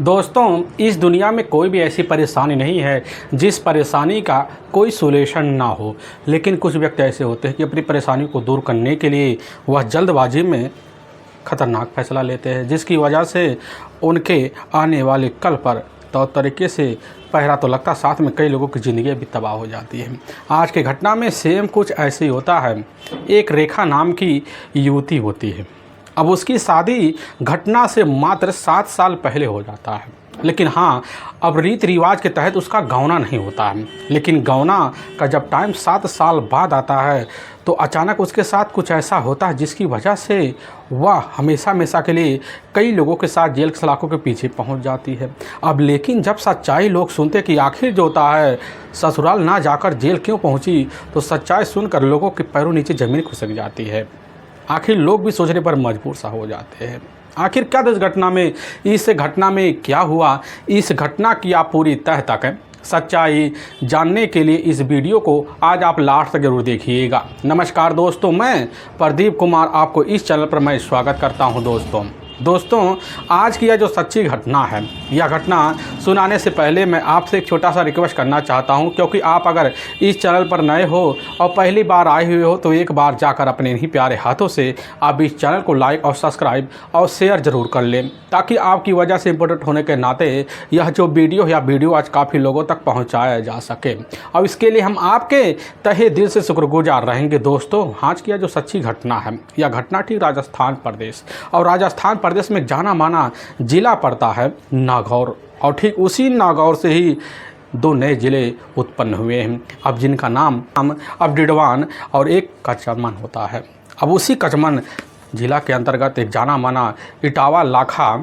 दोस्तों, इस दुनिया में कोई भी ऐसी परेशानी नहीं है जिस परेशानी का कोई सोल्यूशन ना हो। लेकिन कुछ व्यक्ति ऐसे होते हैं कि अपनी परेशानी को दूर करने के लिए वह जल्दबाजी में ख़तरनाक फैसला लेते हैं, जिसकी वजह से उनके आने वाले कल पर तौर तरीके से पहरा तो लगता, साथ में कई लोगों की ज़िंदगी भी तबाह हो जाती है। आज की घटना में सेम कुछ ऐसे ही होता है। एक रेखा नाम की युवती होती है। अब उसकी शादी घटना से मात्र 7 साल पहले हो जाता है। लेकिन हाँ, अब रीति रिवाज के तहत उसका गौना नहीं होता है। लेकिन गौना का जब टाइम 7 साल बाद आता है तो अचानक उसके साथ कुछ ऐसा होता है जिसकी वजह से वह हमेशा हमेशा के लिए कई लोगों के साथ जेल के सलाखों के पीछे पहुंच जाती है। अब लेकिन जब सच्चाई लोग सुनते कि आखिर जो होता है ससुराल ना जाकर जेल क्यों पहुंची, तो सच्चाई सुनकर लोगों के पैरों नीचे ज़मीन खिसक जाती है। आखिर लोग भी सोचने पर मजबूर सा हो जाते हैं। आखिर क्या इस घटना में क्या हुआ, इस घटना की आप पूरी तह तक सच्चाई जानने के लिए इस वीडियो को आज आप लास्ट तक जरूर देखिएगा। नमस्कार दोस्तों, मैं प्रदीप कुमार आपको इस चैनल पर मैं स्वागत करता हूं। दोस्तों, आज की यह जो सच्ची घटना है, यह घटना सुनाने से पहले मैं आपसे एक छोटा सा रिक्वेस्ट करना चाहता हूं, क्योंकि आप अगर इस चैनल पर नए हो और पहली बार आए हुए हो तो एक बार जाकर अपने इन्हीं प्यारे हाथों से आप इस चैनल को लाइक और सब्सक्राइब और शेयर ज़रूर कर लें, ताकि आपकी वजह से इम्पोर्टेंट होने के नाते यह जो वीडियो आज काफ़ी लोगों तक पहुँचाया जा सके। और इसके लिए हम आपके तहे दिल से शुक्रगुजार रहेंगे। दोस्तों, आज की यह जो सच्ची घटना है, यह घटना ठीक राजस्थान प्रदेश, और राजस्थान प्रदेश में जाना माना जिला पड़ता है नागौर, और ठीक उसी नागौर से ही 2 नए ज़िले उत्पन्न हुए हैं। अब जिनका नाम अब डिडवान और एक कचमन होता है। अब उसी कचमन जिला के अंतर्गत एक जाना माना इटावा लाखा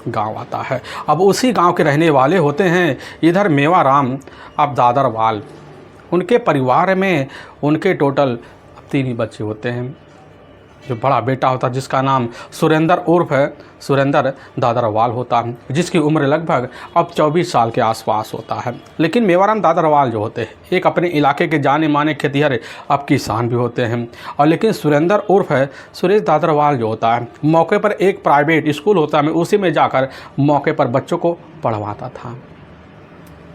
गांव आता है। अब उसी गांव के रहने वाले होते हैं इधर मेवाराम अब दादरवाल। उनके परिवार में उनके टोटल 3 ही बच्चे होते हैं। जो बड़ा बेटा होता है जिसका नाम सुरेंद्र उर्फ सुरेंद्र दादरवाल होता है, जिसकी उम्र लगभग अब 24 साल के आसपास होता है। लेकिन मेवाराम दादरवाल जो होते हैं एक अपने इलाके के जाने माने खेतिहर अब किसान भी होते हैं। और लेकिन सुरेंद्र उर्फ सुरेश दादरवाल जो होता है मौके पर एक प्राइवेट स्कूल होता है, उसी में जाकर मौके पर बच्चों को पढ़वाता था।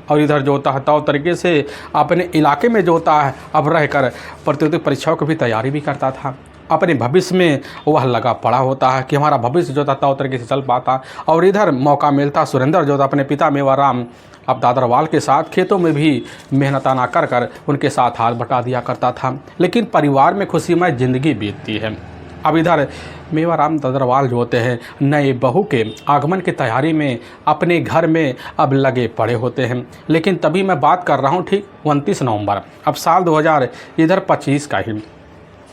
और इधर जो होता है तौर तरीके से अपने इलाके में जो होता है अब रहकर प्रतियोगिता परीक्षाओं की भी तैयारी भी करता था। अपने भविष्य में वह लगा पड़ा होता है कि हमारा भविष्य जो था तरीके से चल पाता। और इधर मौका मिलता सुरेंद्र जो था अपने पिता मेवाराम अब दादरवाल के साथ खेतों में भी मेहनताना कर उनके साथ हाथ बटा दिया करता था। लेकिन परिवार में खुशीमय ज़िंदगी बीतती है। अब इधर मेवाराम दादरवाल जो होते हैं नए बहू के आगमन की तैयारी में अपने घर में अब लगे पड़े होते हैं। लेकिन तभी मैं बात कर रहा हूँ ठीक 29 नवंबर अब साल 2025 का ही।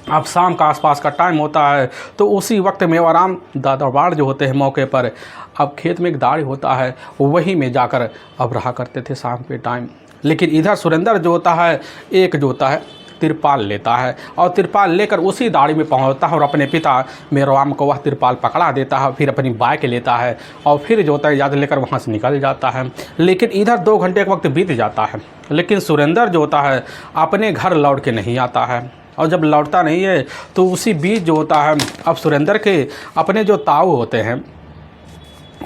अब शाम का आसपास का टाइम होता है, तो उसी वक्त मेवाराम दादरवाल जो होते हैं मौके पर अब खेत में एक दाढ़ी होता है, वहीं में जाकर अब रहा करते थे शाम के टाइम। लेकिन इधर सुरेंद्र जो होता है एक जो होता है तिरपाल लेता है, और तिरपाल लेकर उसी दाढ़ी में पहुंचता है और अपने पिता मेवाराम को वह तिरपाल पकड़ा देता है। फिर अपनी बाइक लेता है और फिर जो होता है इजाज़त लेकर वहां से निकल जाता है। लेकिन इधर 2 घंटे का वक्त बीत जाता है, लेकिन सुरेंद्र जो होता है अपने घर लौट के नहीं आता है। और जब लौटता नहीं है तो उसी बीच जो होता है अब सुरेंद्र के अपने जो ताऊ होते हैं,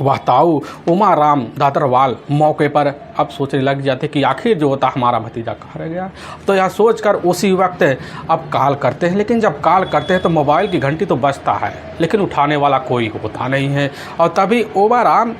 वह ताऊ उमाराम दादरवाल मौके पर अब सोचने लग जाते कि आखिर जो होता हमारा भतीजा कहाँ रह गया। तो यह सोचकर उसी वक्त अब कॉल करते हैं। लेकिन जब कॉल करते हैं तो मोबाइल की घंटी तो बजता है, लेकिन उठाने वाला कोई होता नहीं है। और तभी उमाराम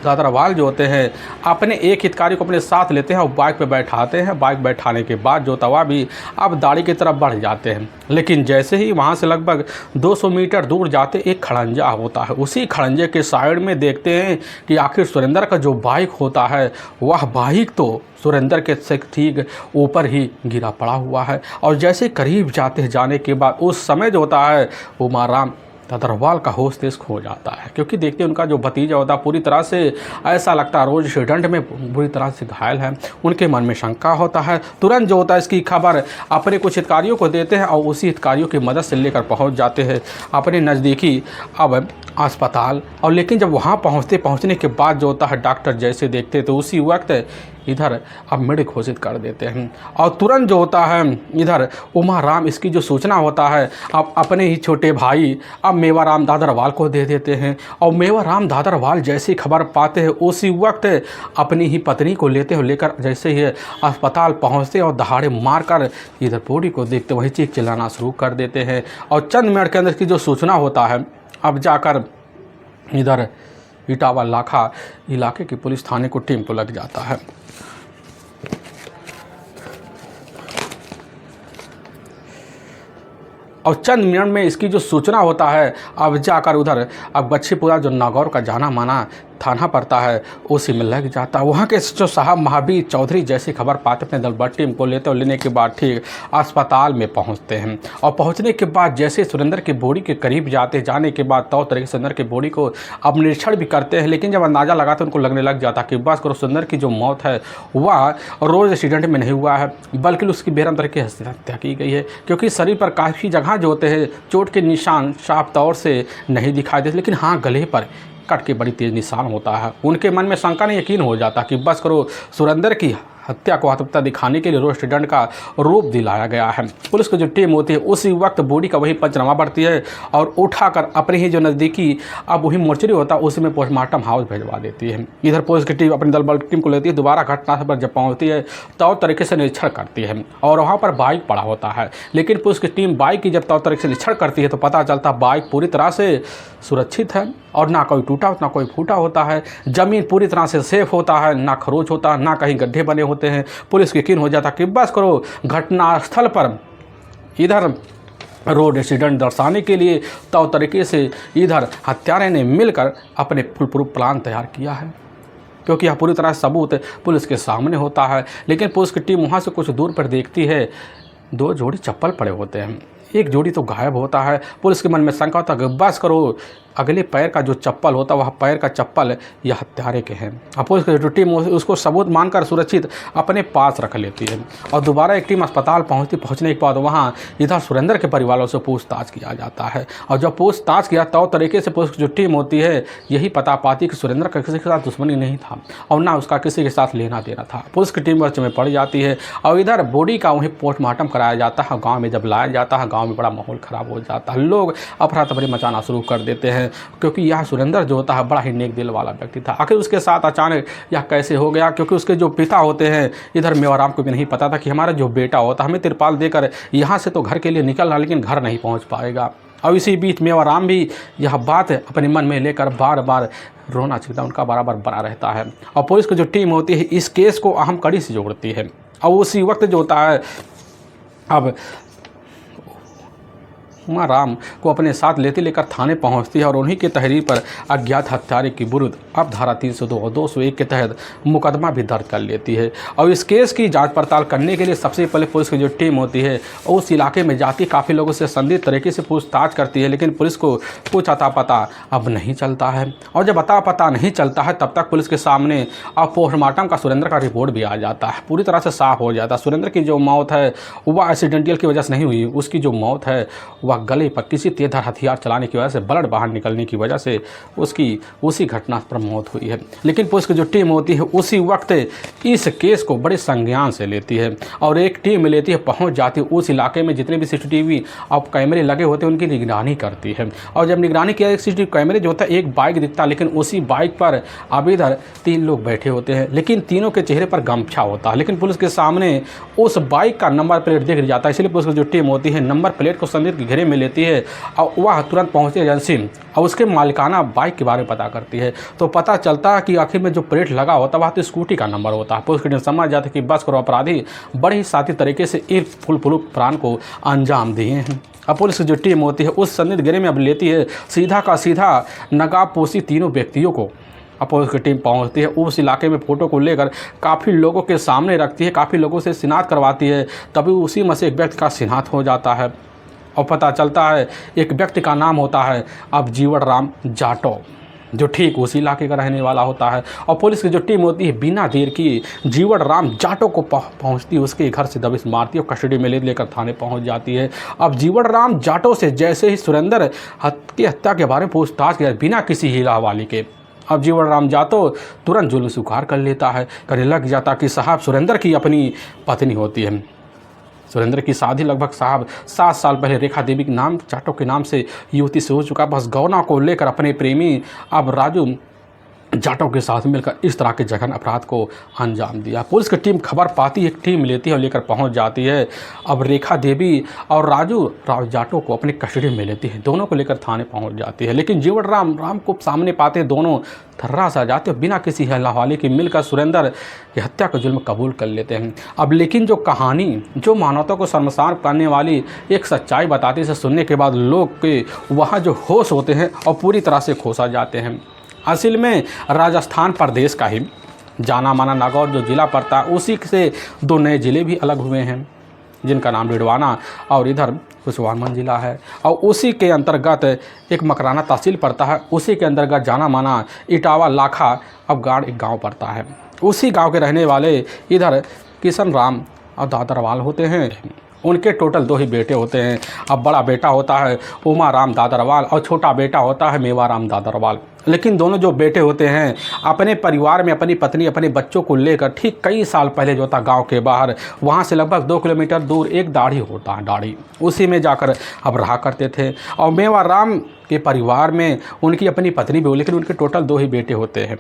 दादरवाल जो होते हैं अपने एक हितकारी को अपने साथ लेते हैं और बाइक पे बैठाते हैं। बाइक बैठाने के बाद जो तवा भी अब दाढ़ी की तरफ बढ़ जाते हैं। लेकिन जैसे ही वहाँ से लगभग 200 मीटर दूर जाते एक खड़ंजा होता है। उसी खड़ंजे के साइड में देखते हैं कि आखिर सुरेंद्र का जो बाइक होता है वह बाइक तो सुरेंद्र के से ठीक ऊपर ही गिरा पड़ा हुआ है। और जैसे करीब जाने के बाद उस समय जो होता है उमाराम दादरवाल का होश तेज खो जाता है, क्योंकि देखते उनका जो भतीजा होता है पूरी तरह से ऐसा लगता है रोज एक्सीडेंट में बुरी तरह से घायल है। उनके मन में शंका होता है। तुरंत जो होता है इसकी खबर अपने कुछ हितकारियों को देते हैं और उसी हितकारियों की मदद से लेकर पहुंच जाते हैं अपने नज़दीकी अब अस्पताल। और लेकिन जब वहां पहुंचने के बाद जो होता है डॉक्टर जैसे देखते तो उसी वक्त इधर अब मृत घोषित कर देते हैं। और तुरंत जो होता है इधर उमाराम इसकी जो सूचना होता है अब अपने ही छोटे भाई अब मेवाराम दादरवाल को दे देते हैं। और मेवाराम दादरवाल जैसी खबर पाते हैं उसी वक्त अपनी ही पत्नी को लेकर जैसे ही अस्पताल पहुंचते और दहाड़े मारकर इधर बॉडी को देखते वहीं चीख चिल्लाना शुरू कर देते हैं। और चंद मिनट के अंदर की जो सूचना होता है अब जाकर इधर इटावा लाखा इलाके की पुलिस थाने को टीम को लग जाता है। और चंद मिनट में इसकी जो सूचना होता है अब जाकर उधर अब बच्चीपुरा जो नागौर का जाना माना थाना पड़ता है उसी में लग जाता है। वहाँ के जो साहब महावीर चौधरी जैसी खबर पाते अपने दलबल टीम को लेते और लेने के बाद ठीक अस्पताल में पहुँचते हैं। और पहुँचने के बाद जैसे सुरेंद्र की बॉडी के करीब जाने के बाद तौर तरीके से सुरेंद्र की बॉडी को अब निरीक्षण भी करते हैं। लेकिन जब अंदाज़ा लगाते उनको लगने लग जाता कि बस करो सुरेंद्र की जो मौत है वह रोड एक्सीडेंट में नहीं हुआ है बल्कि उसकी बेरहम तरीके से हत्या की गई है, क्योंकि शरीर पर काफ़ी जगह जो होते हैं चोट के निशान साफ तौर से नहीं दिखाई देते, लेकिन हाँ गले पर कट के बड़ी तेज निशान होता है। उनके मन में शंका नहीं यकीन हो जाता कि बस करो सुरेंद्र की हत्या को आत्महत्या दिखाने के लिए रोड एक्सीडेंट का रूप दिलाया गया है। पुलिस की जो टीम होती है उसी वक्त बॉडी का वही पंचनामा बढ़ती है और उठाकर अपने ही जो नज़दीकी अब वही मोर्चरी होता है उसी में पोस्टमार्टम हाउस भिजवा देती है। इधर पुलिस की टीम अपनी दलबल टीम को लेती है, दोबारा घटनास्थल पर जब पहुँचती है तौर तरीके से निरीक्षण करती है और वहाँ पर बाइक पड़ा होता है। लेकिन पुलिस की टीम बाइक की जब तौर तरीके से निरीक्षण करती है तो पता चलता बाइक पूरी तरह से सुरक्षित है और ना कोई टूटा ना कोई फूटा होता है। ज़मीन पूरी तरह से सेफ होता है, ना खरोच होता ना कहीं गड्ढे बने होते हैं। पुलिस को यकीन हो जाता कि बस करो घटनास्थल पर इधर रोड एक्सीडेंट दर्शाने के लिए तौर तरीके से इधर हत्यारे ने मिलकर अपने फुल प्रूफ प्लान तैयार किया है, क्योंकि यह पूरी तरह सबूत पुलिस के सामने होता है। लेकिन पुलिस की टीम वहाँ से कुछ दूर पर देखती है 2 जोड़ी चप्पल पड़े होते हैं, एक जोड़ी तो गायब होता है। पुलिस के मन में शंका होता है कि बस करो अगले पैर का जो चप्पल होता है वह पैर का चप्पल यह हत्यारे के हैं। अब पुलिस की जो टीम उसको सबूत मानकर सुरक्षित अपने पास रख लेती है और दोबारा एक टीम अस्पताल पहुंचने के बाद वहां इधर सुरेंद्र के परिवारों से पूछताछ किया जाता है। और जब पूछताछ किया तो तरीके से पुलिस की जो टीम होती है यही पता पाती कि सुरेंद्र का किसी के साथ दुश्मनी नहीं था और ना उसका किसी के साथ लेना देना था। पुलिस की टीम बच्चे में पड़ जाती है और इधर बॉडी का वहीं पोस्टमार्टम कराया जाता है। गाँव में जब लाया जाता है गाँव में बड़ा माहौल ख़राब हो जाता है, लोग अफरा तफरी मचाना शुरू कर देते हैं, क्योंकि यह सुरेंद्र जो होता है बड़ा ही नेक दिल वाला व्यक्ति था। आखिर उसके साथ अचानक यह कैसे हो गया, क्योंकि उसके जो पिता होते हैं इधर मेवाराम को भी नहीं पता था कि हमारा जो बेटा होता हमें तिरपाल देकर यहाँ से तो घर के लिए निकल रहा लेकिन घर नहीं पहुँच पाएगा। और इसी बीच मेवाराम भी यह बात अपने मन में लेकर बार बार रोना चिंता उनका बराबर बना रहता है। और पुलिस की जो टीम होती है इस केस को अहम कड़ी से जोड़ती है और उसी वक्त जो होता है अब उमाराम को अपने साथ लेकर थाने पहुंचती है और उन्हीं के तहरीर पर अज्ञात हत्यारे की विरुद्ध अब धारा 302 और 201 के तहत मुकदमा भी दर्ज कर लेती है। और इस केस की जांच पड़ताल करने के लिए सबसे पहले पुलिस की जो टीम होती है उस इलाके में जाती काफ़ी लोगों से संदिग्ध तरीके से पूछताछ करती है, लेकिन पुलिस को कुछ अता पता अब नहीं चलता है। और जब अता पता नहीं चलता है तब तक पुलिस के सामने अब पोस्टमार्टम का सुरेंद्र का रिपोर्ट भी आ जाता है, पूरी तरह से साफ हो जाता है। सुरेंद्र की जो मौत है वह एक्सीडेंटल की वजह से नहीं हुई, उसकी जो मौत है वह गले पर किसी तेजधार हथियार चलाने की वजह से ब्लड बाहर निकलने की वजह से उसकी उसी घटना पर मौत हुई है। लेकिन पुलिस की जो टीम होती है उसी वक्त इस केस को बड़े संज्ञान से लेती है और एक टीम लेती है, पहुंच जाती है उस इलाके में जितने भी CCTV अब कैमरे लगे होते हैं उनकी निगरानी करती है। और जब निगरानी किया CCTV कैमरे जो होता है एक बाइक दिखता है, लेकिन उसी बाइक पर अब इधर 3 लोग बैठे होते हैं, लेकिन तीनों के चेहरे पर गमछा होता है। लेकिन पुलिस के सामने उस बाइक का नंबर प्लेट दिख जाता है, इसलिए पुलिस की जो टीम होती है नंबर प्लेट को संदिग्ध के घेरे में लेती है और वह तुरंत पहुंचती है एजेंसी और उसके मालिकाना बाइक के बारे में पता करती है। तो पता चलता है कि आखिर में जो प्लेट लगा होता है वह तो स्कूटी का नंबर होता है। पुलिस की टीम समझ जाती है कि बस करो अपराधी बड़े ही साथी तरीके से एक फुल प्राण को अंजाम दिए हैं। अब पुलिस की जो टीम होती है उस संदिग्ध घेरे में अब लेती है सीधा का सीधा नकाबपोशी तीनों व्यक्तियों को। अब पुलिस की टीम पहुंचती है उस इलाके में फ़ोटो को लेकर काफ़ी लोगों के सामने रखती है, काफ़ी लोगों से शिनाख्त करवाती है। तभी उसी में से एक व्यक्ति का शिनाख्त हो जाता है और पता चलता है एक व्यक्ति का नाम होता है अब जीवड़ राम जाटो, जो ठीक उसी इलाके का रहने वाला होता है। और पुलिस की जो टीम होती है बिना देर की जीवड़ राम जाटो को पहुंचती है, उसके घर से दबिश मारती है और कस्टडी में लेकर थाने पहुंच जाती है। अब जीवड़ राम जाटो से जैसे ही सुरेंद्र की हत्या के बारे में पूछताछ किया बिना किसी हीरा हवाली के अब जीवन राम जाटव तुरंत जुल्म स्वीकार कर लेता है, कहने लग जाता कि साहब सुरेंद्र की अपनी पत्नी होती है। सुरेंद्र की शादी लगभग साहब 7 साल पहले रेखा देवी के नाम जाटव के नाम से युवती से हो चुका। बस गौना को लेकर अपने प्रेमी अब राजू जाटव के साथ मिलकर इस तरह के जघन्य अपराध को अंजाम दिया। पुलिस की टीम खबर पाती है, एक टीम लेती है और लेकर पहुंच जाती है। अब रेखा देवी और राजू जाटव को अपनी कस्टडी में लेती है, दोनों को लेकर थाने पहुंच जाती है। लेकिन जीवन राम को सामने पाते दोनों थर्रा सा जाते और बिना किसी हल्लाहवाली की मिलकर सुरेंद्र की हत्या का जुल्म कबूल कर लेते हैं। अब लेकिन जो कहानी जो मानवता को शर्मसार करने वाली एक सच्चाई बताते से सुनने के बाद लोग के वहाँ जो होश होते हैं और पूरी तरह से खोसा जाते हैं। असल में राजस्थान प्रदेश का ही जाना माना नागौर जो ज़िला पड़ता है, उसी से 2 नए ज़िले भी अलग हुए हैं, जिनका नाम रिडवाना और इधर कुशवाहा ज़िला है। और उसी के अंतर्गत एक मकराना तहसील पड़ता है, उसी के अंतर्गत जाना माना इटावा लाखा अबगाड़ एक गांव पड़ता है। उसी गांव के रहने वाले इधर किशन राम और दादरवाल होते हैं। उनके टोटल 2 ही बेटे होते हैं। अब बड़ा बेटा होता है उमा राम दादरवाल और छोटा बेटा होता है मेवा राम दादरवाल। लेकिन दोनों जो बेटे होते हैं अपने परिवार में अपनी पत्नी अपने बच्चों को लेकर ठीक कई साल पहले जो था गांव के बाहर, वहां से लगभग 2 किलोमीटर दूर एक दाढ़ी होता है, दाढ़ी उसी में जाकर अब रहा करते थे। और मेवा राम के परिवार में उनकी अपनी पत्नी भी हो, लेकिन उनके टोटल 2 ही बेटे होते हैं।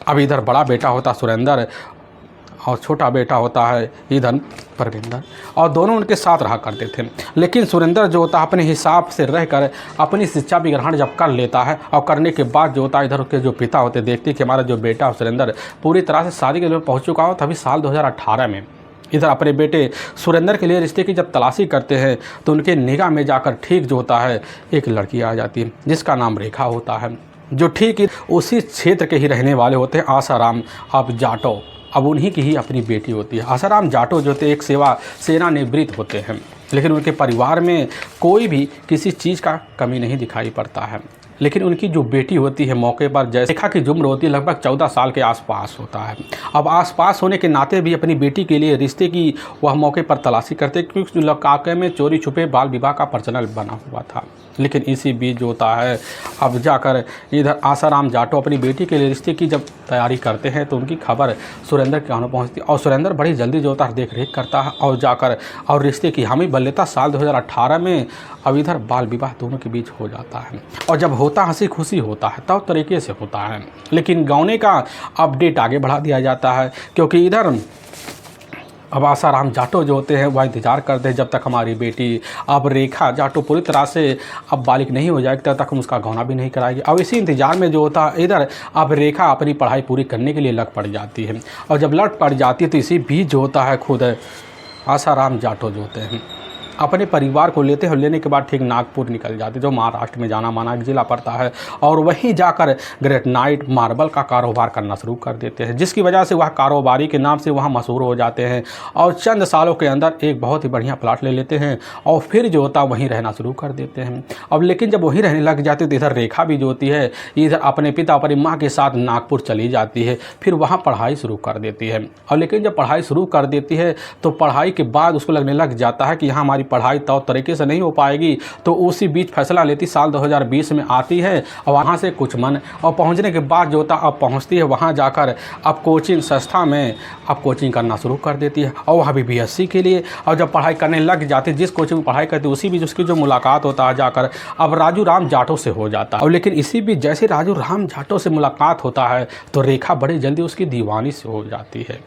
अब इधर बड़ा बेटा होता सुरेंद्र और छोटा बेटा होता है इधर परविंदर, और दोनों उनके साथ रहा करते थे। लेकिन सुरेंद्र जो होता है अपने हिसाब से रहकर अपनी शिक्षा भी ग्रहण जब कर लेता है और करने के बाद जो होता है इधर के जो पिता होते देखते कि हमारा जो बेटा सुरेंद्र पूरी तरह से शादी के लिए पहुंच चुका हो। तभी साल 2018 में इधर अपने बेटे सुरेंद्र के लिए रिश्ते की जब तलाशी करते हैं तो उनके निगाह में जाकर ठीक जो होता है एक लड़की आ जाती है जिसका नाम रेखा होता है, जो ठीक उसी क्षेत्र के ही रहने वाले होते हैं आसाराम अब जाटव। अब उन्हीं की ही अपनी बेटी होती है। आसाराम जाटव जो थे एक सेवानिवृत्त होते हैं, लेकिन उनके परिवार में कोई भी किसी चीज़ का कमी नहीं दिखाई पड़ता है। लेकिन उनकी जो बेटी होती है मौके पर जैसे रेखा की उम्र होती है लगभग 14 साल के आसपास होता है। अब आसपास होने के नाते भी अपनी बेटी के लिए रिश्ते की वह मौके पर तलाशी करते, क्योंकि इलाके में चोरी छुपे बाल विवाह का प्रचलन बना हुआ था। लेकिन इसी बीच जो होता है अब जाकर इधर आसाराम जाटव अपनी बेटी के लिए रिश्ते की जब तैयारी करते हैं तो उनकी खबर सुरेंद्र के कानों पहुँचती है और सुरेंद्र बड़ी जल्दी जो होता है देख रेख करता है और जाकर और रिश्ते की हामी बन लेता। साल 2018 में अब इधर बाल विवाह दोनों के बीच हो जाता है और जब होता हंसी खुशी होता है तब तरीके से होता है। लेकिन गौने का अपडेट आगे बढ़ा दिया जाता है, क्योंकि इधर अब आसाराम जाटव जो होते हैं वह इंतज़ार करते हैं जब तक हमारी बेटी अब रेखा जाटव पूरी तरह से अब बालिग नहीं हो जाएगी तब तक हम उसका गौना भी नहीं कराएंगे। अब इसी इंतज़ार में जो होता है इधर अब रेखा अपनी पढ़ाई पूरी करने के लिए लग पड़ जाती है और जब लग पड़ जाती है तो इसी बीच जो होता है खुद आसाराम जाटव जो होते हैं अपने परिवार को लेते हैं। लेने के बाद ठीक नागपुर निकल जाते जो महाराष्ट्र में जाना माना एक ज़िला पड़ता है और वहीं जाकर ग्रेनाइट मार्बल का कारोबार करना शुरू कर देते हैं, जिसकी वजह से वह कारोबारी के नाम से वहाँ मशहूर हो जाते हैं और चंद सालों के अंदर एक बहुत ही बढ़िया प्लाट ले लेते हैं और फिर जो होता वहीं रहना शुरू कर देते हैं। अब लेकिन जब वहीं रहने लग जाते तो इधर रेखा भी जो होती है इधर अपने पिता अपनी माँ के साथ नागपुर चली जाती है, फिर वहाँ पढ़ाई शुरू कर देती है। और लेकिन जब पढ़ाई शुरू कर देती है तो पढ़ाई के बाद उसको लगने लग जाता है कि यहाँ हमारी पढ़ाई तो तरीके से नहीं हो पाएगी, तो उसी बीच फैसला लेती साल 2020 में आती है और वहाँ से कुछ मन और पहुँचने के बाद जो होता अब पहुँचती है वहाँ जाकर अब कोचिंग संस्था में अब कोचिंग करना शुरू कर देती है और वहाँ भी BSc के लिए। और जब पढ़ाई करने लग जाती जिस कोचिंग में पढ़ाई करती उसी बीच उसकी जो मुलाकात होता है जाकर अब राजू राम जाटव से हो जाता है। और लेकिन इसी बीच जैसे राजू राम जाटव से मुलाकात होता है तो रेखा बड़ी जल्दी उसकी दीवानी से हो जाती है।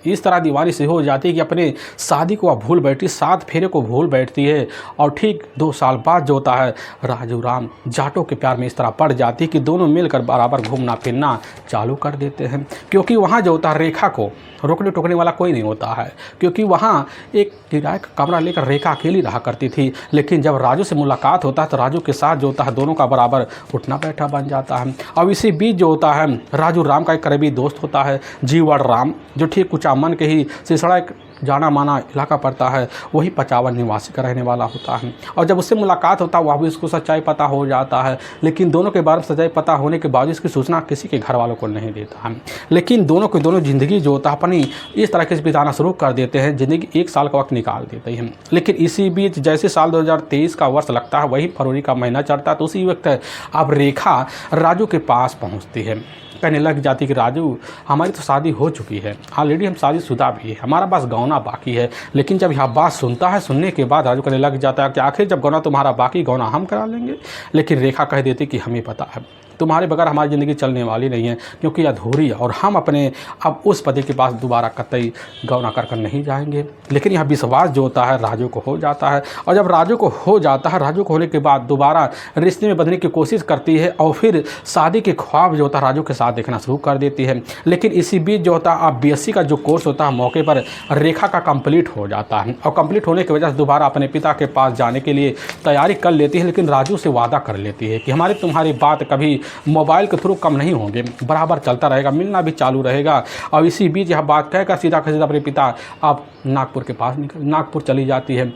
इस तरह दीवानी से हो जाती है कि अपने शादी को अब भूल बैठती, 7 फेरे को भूल बैठती है और ठीक 2 साल बाद जो होता है राजू राम जाटव के प्यार में इस तरह पड़ जाती है कि दोनों मिलकर बराबर घूमना फिरना चालू कर देते हैं। क्योंकि वहाँ जो होता है रेखा को रोकने टोकने वाला कोई नहीं होता है, क्योंकि वहाँ एक किराए का कमरा लेकर रेखा अकेली रहा करती थी। लेकिन जब राजू से मुलाकात होता है तो राजू के साथ जो होता है दोनों का बराबर उठना बैठा बन जाता है। अब इसी बीच जो होता है राजू राम का एक करीबी दोस्त होता है जीवन राम, जो ठीक कुचामन के ही सिसड़ा एक जाना माना इलाका पड़ता है, वही 55 निवासी का रहने वाला होता है। और जब उससे मुलाकात होता है वह भी उसको सच्चाई पता हो जाता है, लेकिन दोनों के बारे में सच्चाई पता होने के बावजूद इसकी सूचना किसी के घर वालों को नहीं देता है। लेकिन दोनों की दोनों ज़िंदगी जो होता है अपनी इस तरह से बिताना शुरू कर देते हैं, ज़िंदगी 1 साल का वक्त निकाल देते हैं। लेकिन इसी बीच जैसे साल 2023 का वर्ष लगता है वही फरवरी का महीना चढ़ता है तो उसी वक्त अब रेखा राजू के पास पहुँचती है। कहने लग जाती कि राजू हमारी तो शादी हो चुकी है, ऑलरेडी हम शादीशुदा भी है, हमारा बस गौना बाकी है। लेकिन जब यह बात सुनता है, सुनने के बाद राजू कहने लग जाता है कि आखिर जब गौना तुम्हारा बाकी, गौना हम करा लेंगे। लेकिन रेखा कह देती कि हमें पता है तुम्हारे बगैर हमारी ज़िंदगी चलने वाली नहीं है, क्योंकि अधूरी है और हम अपने अब उस पति के पास दोबारा कतई गौना कर नहीं जाएंगे। लेकिन यह विश्वास जो होता है राजू को हो जाता है, और जब राजू को हो जाता है, राजू को होने के बाद दोबारा रिश्ते में बदलने की कोशिश करती है और फिर शादी के ख्वाब जो होता है राजू के साथ देखना शुरू कर देती है। लेकिन इसी बीच जो होता है अब BSc का जो कोर्स होता है मौके पर रेखा का कंप्लीट हो जाता है, और कंप्लीट होने की वजह से दोबारा अपने पिता के पास जाने के लिए तैयारी कर लेती है। लेकिन राजू से वादा कर लेती है कि हमारी तुम्हारी बात कभी मोबाइल के थ्रू कम नहीं होंगे, बराबर चलता रहेगा, मिलना भी चालू रहेगा। और इसी बीच यह बात कहकर सीधा अपने पिता अब नागपुर के पास नागपुर चली जाती है।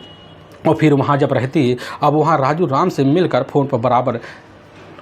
और फिर वहाँ जब रहती है, अब वहाँ राजू राम से मिलकर फ़ोन पर बराबर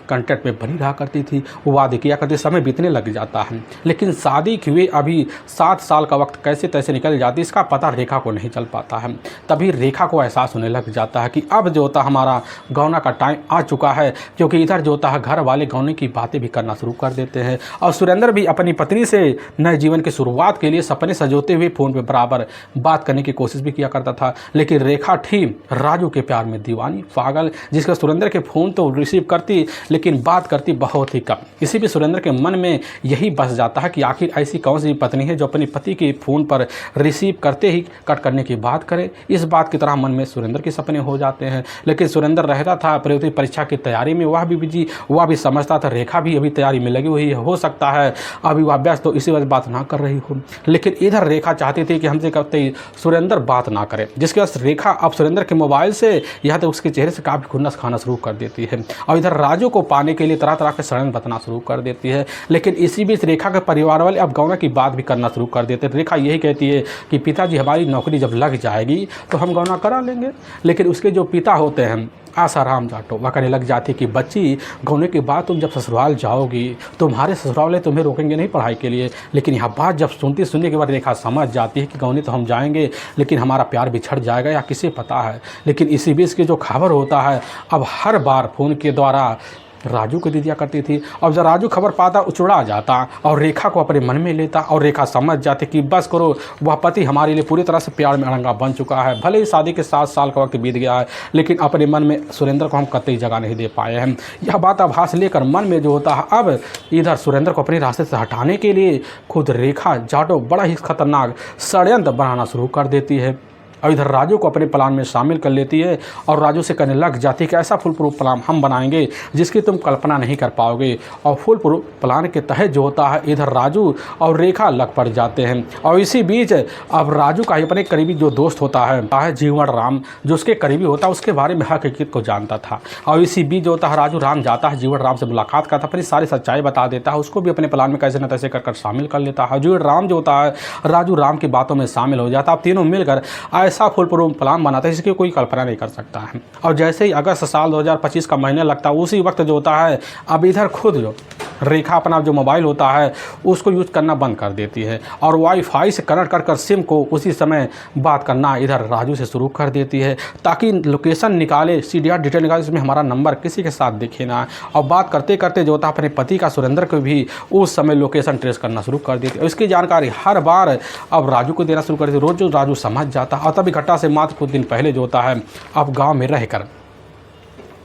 कंटेक्ट में बनी रहा करती थी, वो वादे किया करते, समय बीतने लग जाता है। लेकिन शादी के हुए अभी 7 साल का वक्त कैसे तैसे निकल जाती, इसका पता रेखा को नहीं चल पाता है। तभी रेखा को एहसास होने लग जाता है कि अब जो होता हमारा गौना का टाइम आ चुका है, क्योंकि इधर जो होता है घर वाले गौने की बातें भी करना शुरू कर देते हैं। और सुरेंद्र भी अपनी पत्नी से नए जीवन की शुरुआत के लिए सपने सजोते हुए फ़ोन पर बराबर बात करने की कोशिश भी किया करता था। लेकिन रेखा थी राजू के प्यार में दीवानी, पागल, जिसका सुरेंद्र के फ़ोन तो रिसीव करती लेकिन बात करती बहुत ही कम। इसी भी सुरेंद्र के मन में यही बस जाता है कि आखिर ऐसी कौन सी पत्नी है जो अपने पति के फ़ोन पर रिसीव करते ही कट करने की बात करे। इस बात की तरह मन में सुरेंद्र के सपने हो जाते हैं। लेकिन सुरेंद्र रहता था प्रतियोगिता परीक्षा की तैयारी में, वह भी बिजी, वह भी समझता था रेखा भी अभी तैयारी में लगी हुई है, हो सकता है अभी वह व्यस्त तो इसी वजह बात ना कर रही हो। लेकिन इधर रेखा चाहती थी कि हमसे करते ही सुरेंद्र बात ना करे, जिसके बाद रेखा अब सुरेंद्र के मोबाइल से यहाँ तक उसके चेहरे से काफ़ी खुन्नस खाना शुरू कर देती है। और इधर राजू को पाने के लिए तरह तरह के षड्यंत्र बताना शुरू कर देती है। लेकिन इसी बीच रेखा के परिवार वाले अब गौना की बात भी करना शुरू कर देते हैं। रेखा यही कहती है कि पिताजी हमारी नौकरी जब लग जाएगी तो हम गौना करा लेंगे। लेकिन उसके जो पिता होते हैं आसाराम जाटो, वह कहने लग जाती कि बच्ची गौने के बाद तुम जब ससुराल जाओगी तुम्हारे ससुराल वाले तुम्हें रोकेंगे नहीं पढ़ाई के लिए। लेकिन यह बात जब सुनने के बाद रेखा समझ जाती है कि गौने तो हम जाएंगे लेकिन हमारा प्यार बिछड़ जाएगा या किसे पता है। लेकिन इसी बीच की जो खबर होता है अब हर बार फ़ोन के द्वारा राजू को दे दिया करती थी। और जब राजू खबर पाता उचड़ा जाता और रेखा को अपने मन में लेता, और रेखा समझ जाती कि बस करो, वह पति हमारे लिए पूरी तरह से प्यार में अड़ंगा बन चुका है। भले ही शादी के 7 साल का वक्त बीत गया है, लेकिन अपने मन में सुरेंद्र को हम कतई जगह नहीं दे पाए हैं। यह बात आभास लेकर मन में जो होता है अब इधर सुरेंद्र को अपने रास्ते से हटाने के लिए खुद रेखा जाटो बड़ा ही खतरनाक षड्यंत्र बनाना शुरू कर देती है। और इधर राजू को अपने प्लान में शामिल कर लेती है और राजू से कहने लग जाती है कि ऐसा फुल प्रूफ प्लान हम बनाएंगे जिसकी तुम कल्पना नहीं कर पाओगे। और फुल प्रूफ प्लान के तहत जो होता है इधर राजू और रेखा लग पड़ जाते हैं। और इसी बीच अब राजू का अपने करीबी जो दोस्त होता है जीवन राम, जो उसके करीबी होता है उसके बारे में हकीकत को जानता था। और इसी बीच जो होता है राजू राम जाता है जीवन राम से मुलाकात करता है, अपनी सारी सच्चाई बता देता है, उसको भी अपने प्लान में कैसे न तैसे कर शामिल कर लेता है। जीवन राम जो होता है राजू राम की बातों में शामिल हो जाता है। अब तीनों मिलकर ऐसा फुल प्रूफ प्लान बनाता है जिसकी कोई कल्पना नहीं कर सकता है। और जैसे ही अगस्त साल 2025 का महीना लगता है उसी वक्त जो होता है अब इधर खुद जो रेखा अपना जो मोबाइल होता है उसको यूज़ करना बंद कर देती है और वाईफाई से कनेक्ट कर सिम को उसी समय बात करना इधर राजू से शुरू कर देती है, ताकि लोकेशन निकाले, CDR डिटेल निकाले, इसमें हमारा नंबर किसी के साथ दिखे ना। और बात करते करते जो होता है अपने पति का सुरेंद्र को भी उस समय लोकेशन ट्रेस करना शुरू कर देती है। इसकी जानकारी हर बार अब राजू को देना शुरू कर देती है। रोज जो राजू समझ जाता है। और तभी घटना से मात्र कुछ दिन पहले जो होता है अब गाँव में रहकर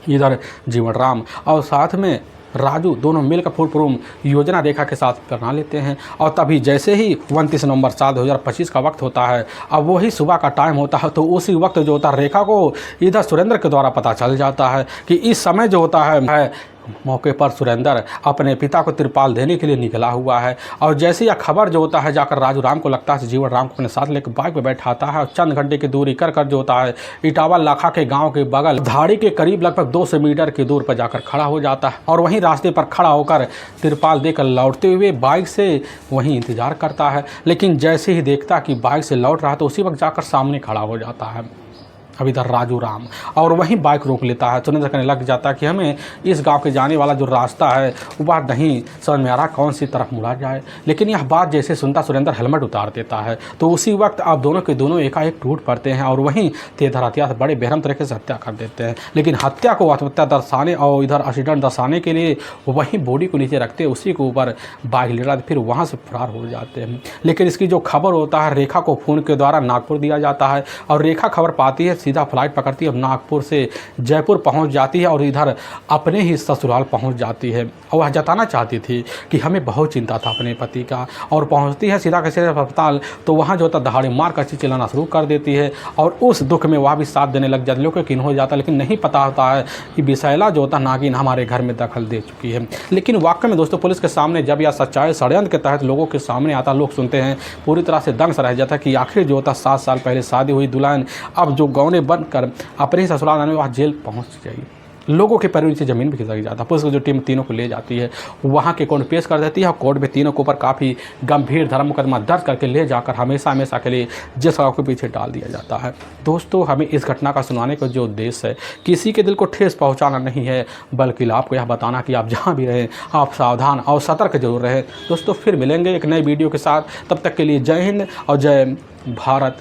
इधर जीवन राम और साथ में राजू दोनों मिलकर फुल प्रूफ योजना रेखा के साथ बना लेते हैं। और तभी जैसे ही 29 नवंबर साल 2025 का वक्त होता है, अब वही सुबह का टाइम होता है, तो उसी वक्त जो होता है रेखा को इधर सुरेंद्र के द्वारा पता चल जाता है कि इस समय जो होता है मौके पर सुरेंद्र अपने पिता को तिरपाल देने के लिए निकला हुआ है। और जैसे यह खबर जो होता है जाकर राजू राम को लगता है जीवन राम को अपने साथ लेकर बाइक पर बैठाता है और चंद घंटे की दूरी कर जो होता है इटावा लाखा के गांव के बगल धाड़ी के करीब लगभग 200 मीटर की दूर पर जाकर खड़ा हो जाता है। और वहीं रास्ते पर खड़ा होकर तिरपाल देकर लौटते हुए बाइक से वहीं इंतजार करता है। लेकिन जैसे ही देखता कि बाइक से लौट रहा तो उसी वक्त जाकर सामने खड़ा हो जाता है। अब इधर राजू राम और वहीं बाइक रोक लेता है। सुरेंद्र कहने लग जाता है कि हमें इस गांव के जाने वाला जो रास्ता है वह नहीं समझ में आ रहा कौन सी तरफ मुड़ा जाए। लेकिन यह बात जैसे सुनता सुरेंद्र हेलमेट उतार देता है तो उसी वक्त अब दोनों के दोनों एकाएक टूट पड़ते हैं और वहीं तेजर हथियार से बड़े बेरहम तरीके से हत्या कर देते हैं। लेकिन हत्या को आत्महत्या दर्शाने और इधर एक्सीडेंट दर्शाने के लिए वहीं बॉडी को नीचे रखते उसी के ऊपर बाइक ले जाते फिर वहाँ से फरार हो जाते हैं। लेकिन इसकी जो खबर होता है रेखा को फ़ोन के द्वारा नागपुर दिया जाता है और रेखा खबर पाती है, सीधा फ्लाइट पकड़ती है और नागपुर से जयपुर पहुंच जाती है और इधर अपने ही ससुराल पहुंच जाती है। और वह जताना चाहती थी कि हमें बहुत चिंता था अपने पति का, और पहुंचती है सीधा कैसे अस्पताल तो वहाँ जो होता दहाड़े मार कर चिल्लाना शुरू कर देती है और उस दुख में वह भी साथ देने लग जाती है। लोगों को किन हो जाता है लेकिन नहीं पता होता है कि विशैला जो होता नागिन हमारे घर में दखल दे चुकी है। लेकिन वाकई में दोस्तों पुलिस के सामने जब यह सच्चाई षड्यंत्र के तहत लोगों के सामने आता, लोग सुनते हैं पूरी तरह से दंग सा रह जाता है कि आखिर जो होता 7 साल पहले शादी हुई दुल्हन अब जो गौने बनकर अपने ही ससुराल आने में वह जेल पहुंच जाएगी। लोगों के पैरों नीचे ज़मीन भी खिसक जाता है। पुलिस की जो टीम तीनों को ले जाती है वहाँ के कोर्ट पेश कर देती है और कोर्ट में तीनों के ऊपर काफ़ी गंभीर धर्म मुकदमा दर्ज करके ले जाकर हमेशा हमेशा के लिए जेल सजा के पीछे डाल दिया जाता है। दोस्तों हमें इस घटना का सुनाने का जो उद्देश्य है किसी के दिल को ठेस पहुँचाना नहीं है बल्कि आपको यह बताना कि आप जहाँ भी रहें आप सावधान और सतर्क जरूर रहें। दोस्तों फिर मिलेंगे एक नई वीडियो के साथ, तब तक के लिए जय हिंद और जय भारत।